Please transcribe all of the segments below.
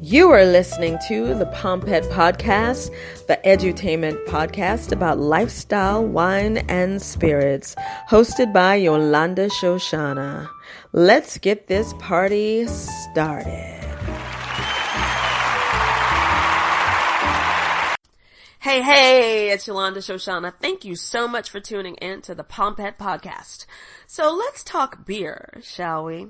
You are listening to the Pompette podcast, the edutainment podcast about lifestyle, wine, and spirits, hosted by Yolanda Shoshana. Let's get this party started. Hey, it's Yolanda Shoshana. Thank you so much for tuning in to the Pompette podcast. So let's talk beer, shall we?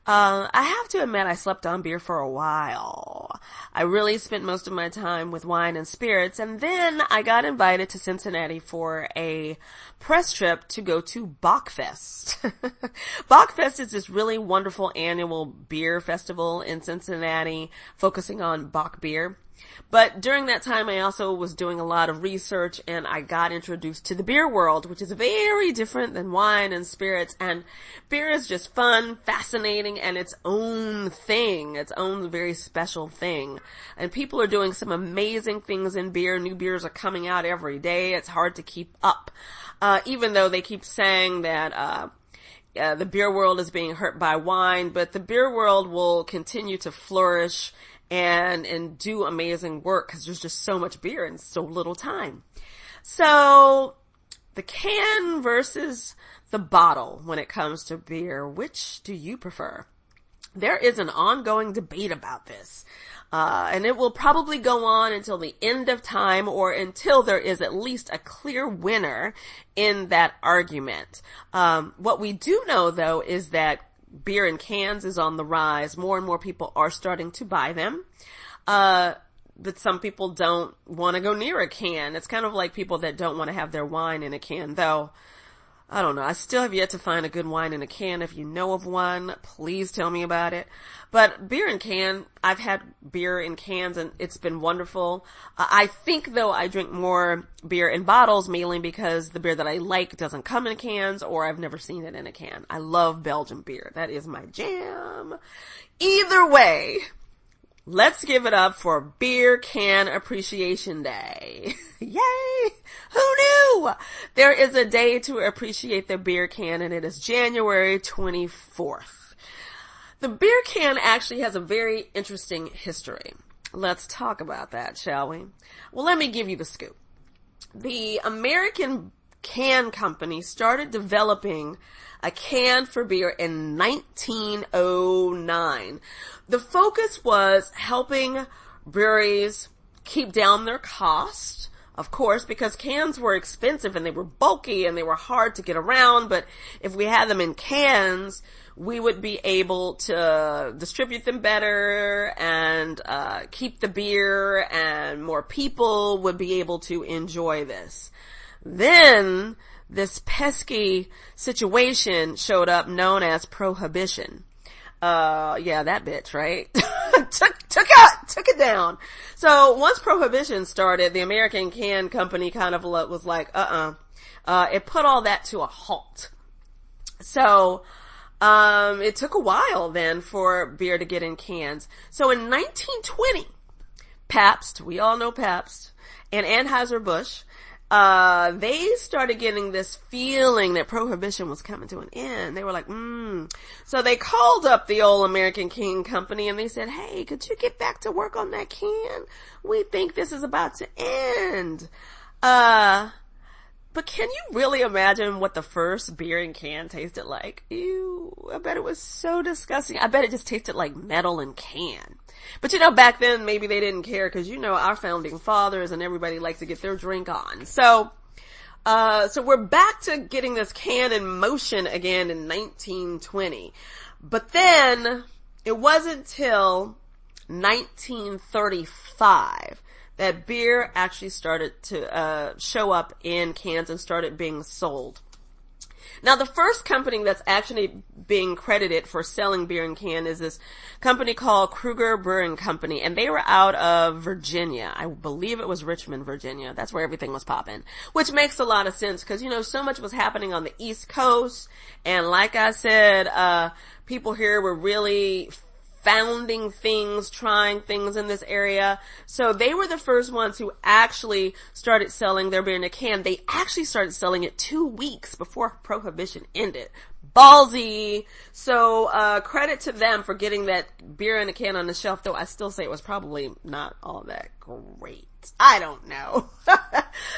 I have to admit I slept on beer for a while. I really spent most of my time with wine and spirits, and then I got invited to Cincinnati for a press trip to go to Bockfest. Bockfest is this really wonderful annual beer festival in Cincinnati, focusing on Bock beer. But during that time, I also was doing a lot of research, and I got introduced to the beer world, which is very different than wine and spirits. And beer is just fun, fascinating, and its own thing, its own very special thing. And people are doing some amazing things in beer. New beers are coming out every day. It's hard to keep up. Even though they keep saying that the beer world is being hurt by wine, but the beer world will continue to flourish and do amazing work because there's just so much beer in so little time. So the can versus the bottle when it comes to beer, which do you prefer? There is an ongoing debate about this. And it will probably go on until the end of time or until there is at least a clear winner in that argument. What we do know though is that beer in cans is on the rise. More and more people are starting to buy them. But some people don't want to go near a can. It's kind of like people that don't want to have their wine in a can, though. I don't know. I still have yet to find a good wine in a can. If you know of one, please tell me about it. But beer in can, I've had beer in cans and it's been wonderful. I think though I drink more beer in bottles mainly because the beer that I like doesn't come in cans or I've never seen it in a can. I love Belgian beer. That is my jam. Either way, let's give it up for Beer Can Appreciation Day. Yay! Who knew? There is a day to appreciate the beer can, and it is January 24th. The beer can actually has a very interesting history. Let's talk about that, shall we? Well, let me give you the scoop. The American Can Company started developing a can for beer in 1909. The focus was helping breweries keep down their cost, of course, because cans were expensive and they were bulky and they were hard to get around. But if we had them in cans, we would be able to distribute them better and keep the beer, and more people would be able to enjoy this. Then this pesky situation showed up known as Prohibition. Yeah, that bitch, right? took it down. So once Prohibition started, the American Can Company kind of was like, it put all that to a halt. So, it took a while then for beer to get in cans. So in 1920, Pabst, we all know Pabst, and Anheuser-Busch, they started getting this feeling that Prohibition was coming to an end. They were like, So they called up the old American Can Company and they said, hey, could you get back to work on that can? We think this is about to end. But can you really imagine what the first beer in can tasted like? Ew, I bet it was so disgusting. I bet it just tasted like metal in can. But back then maybe they didn't care because our founding fathers and everybody likes to get their drink on. So we're back to getting this can in motion again in 1920. But then it wasn't till 1935 that beer actually started to show up in cans and started being sold. Now, the first company that's actually being credited for selling beer in can is this company called Kruger Brewing Company, and they were out of Virginia. I believe it was Richmond, Virginia. That's where everything was popping, which makes a lot of sense because, so much was happening on the East Coast, and like I said, people here were really founding things, trying things in this area. So they were the first ones who actually started selling their beer in a can. They actually started selling it 2 weeks before Prohibition ended. ballsy. So, credit to them for getting that beer in a can on the shelf, though I still say it was probably not all that great. I don't know.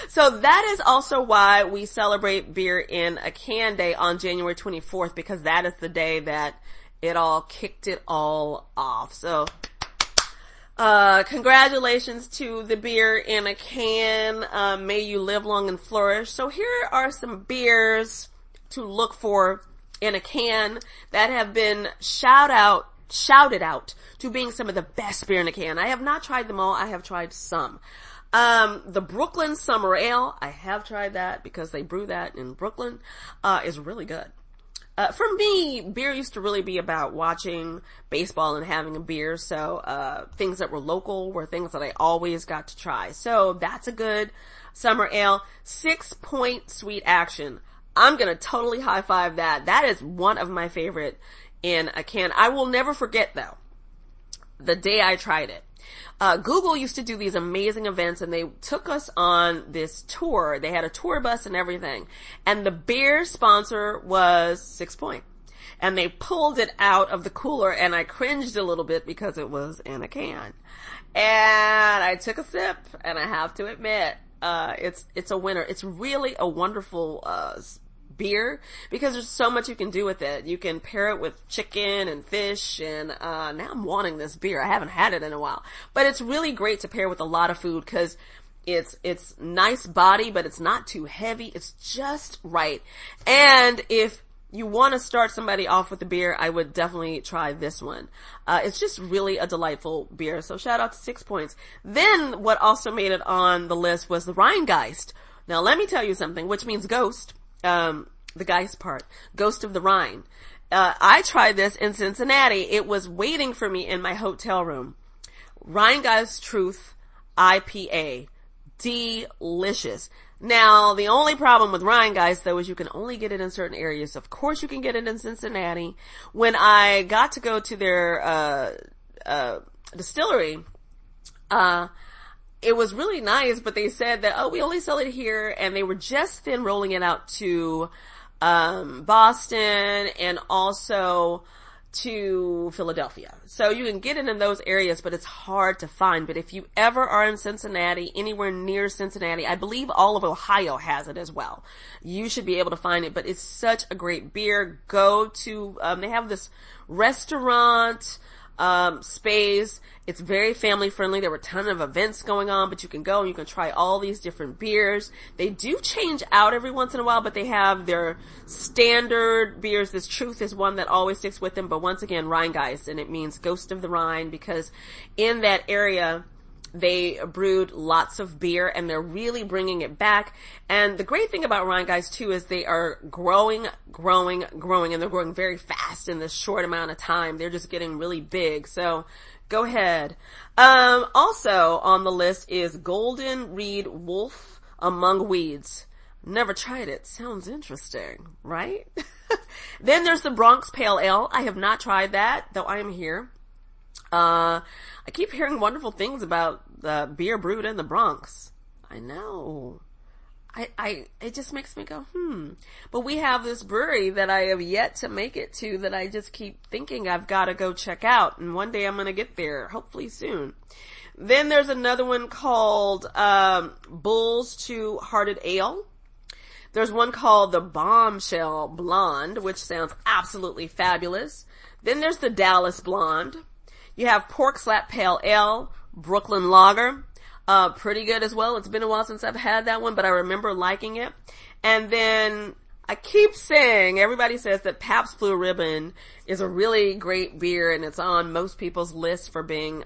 So that is also why we celebrate beer in a can day on January 24th, because that is the day that it all kicked it all off. So, congratulations to the beer in a can. May you live long and flourish. So here are some beers to look for in a can that have been shouted out to being some of the best beer in a can. I have not tried them all. I have tried some. The Brooklyn Summer Ale, I have tried that because they brew that in Brooklyn, is really good. For me, beer used to really be about watching baseball and having a beer. So, things that were local were things that I always got to try. So that's a good summer ale. 6 Point Sweet Action. I'm gonna totally high five that. That is one of my favorite in a can. I will never forget though, the day I tried it. Google used to do these amazing events and they took us on this tour. They had a tour bus and everything. And the beer sponsor was 6 Point. And they pulled it out of the cooler and I cringed a little bit because it was in a can. And I took a sip and I have to admit, it's a winner. It's really a wonderful, beer because there's so much you can do with it. You can pair it with chicken and fish and now I'm wanting this beer. I haven't had it in a while. But it's really great to pair with a lot of food because it's nice body, but it's not too heavy. It's just right. And if you want to start somebody off with a beer, I would definitely try this one. It's just really a delightful beer. So shout out to 6 Points. Then what also made it on the list was the Rheingeist. Now let me tell you something, which means ghost. The Geist part. Ghost of the Rhine. I tried this in Cincinnati. It was waiting for me in my hotel room. Rheingeist Truth IPA. Delicious. Now, the only problem with Rheingeist though is you can only get it in certain areas. Of course you can get it in Cincinnati. When I got to go to their, distillery, it was really nice, but they said that, oh, we only sell it here, and they were just then rolling it out to, Boston and also to Philadelphia. So you can get it in those areas, but it's hard to find. But if you ever are in Cincinnati, anywhere near Cincinnati, I believe all of Ohio has it as well. You should be able to find it, but it's such a great beer. Go to, they have this restaurant, space. It's very family friendly. There were a ton of events going on, but you can go and you can try all these different beers. They do change out every once in a while, but they have their standard beers. This Truth is one that always sticks with them, but once again, Rheingeist, and it means Ghost of the Rhine because in that area, they brewed lots of beer and they're really bringing it back. And the great thing about Rheingeist too is they are growing, and they're growing very fast in this short amount of time. They're just getting really big. So go ahead. Also on the list is Golden Reed Wolf Among Weeds. Never tried it. Sounds interesting, right? Then there's the Bronx Pale Ale. I have not tried that, though I am here. I keep hearing wonderful things about the beer brewed in the Bronx. I know. It just makes me go, But we have this brewery that I have yet to make it to that I just keep thinking I've got to go check out. And one day I'm going to get there, hopefully soon. Then there's another one called, Bull's Two Hearted Ale. There's one called the Bombshell Blonde, which sounds absolutely fabulous. Then there's the Dallas Blonde. You have Pork Slap Pale Ale, Brooklyn Lager, pretty good as well. It's been a while since I've had that one, but I remember liking it. And then I keep saying, everybody says that Pabst Blue Ribbon is a really great beer and it's on most people's list for being,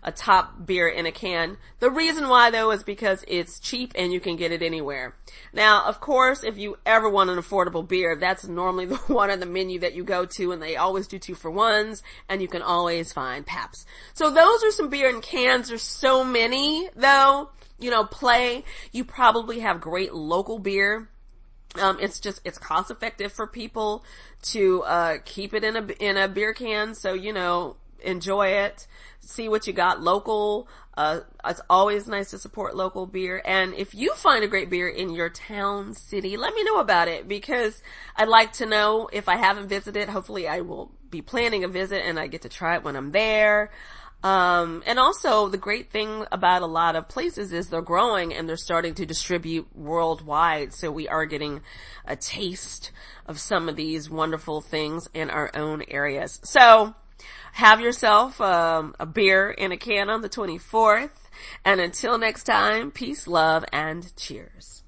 a top beer in a can. The reason why though is because it's cheap and you can get it anywhere. Now, of course, if you ever want an affordable beer, that's normally the one on the menu that you go to, and they always do 2-for-1s, and you can always find Pabst. So those are some beer in cans. There's so many though, play. You probably have great local beer. It's cost effective for people to, keep it in a beer can. So, enjoy it. See what you got local. It's always nice to support local beer. And if you find a great beer in your town, city, let me know about it, because I'd like to know. If I haven't visited, hopefully I will be planning a visit and I get to try it when I'm there. And also the great thing about a lot of places is they're growing and they're starting to distribute worldwide. So we are getting a taste of some of these wonderful things in our own areas. So have yourself a beer in a can on the 24th. And until next time, peace, love, and cheers.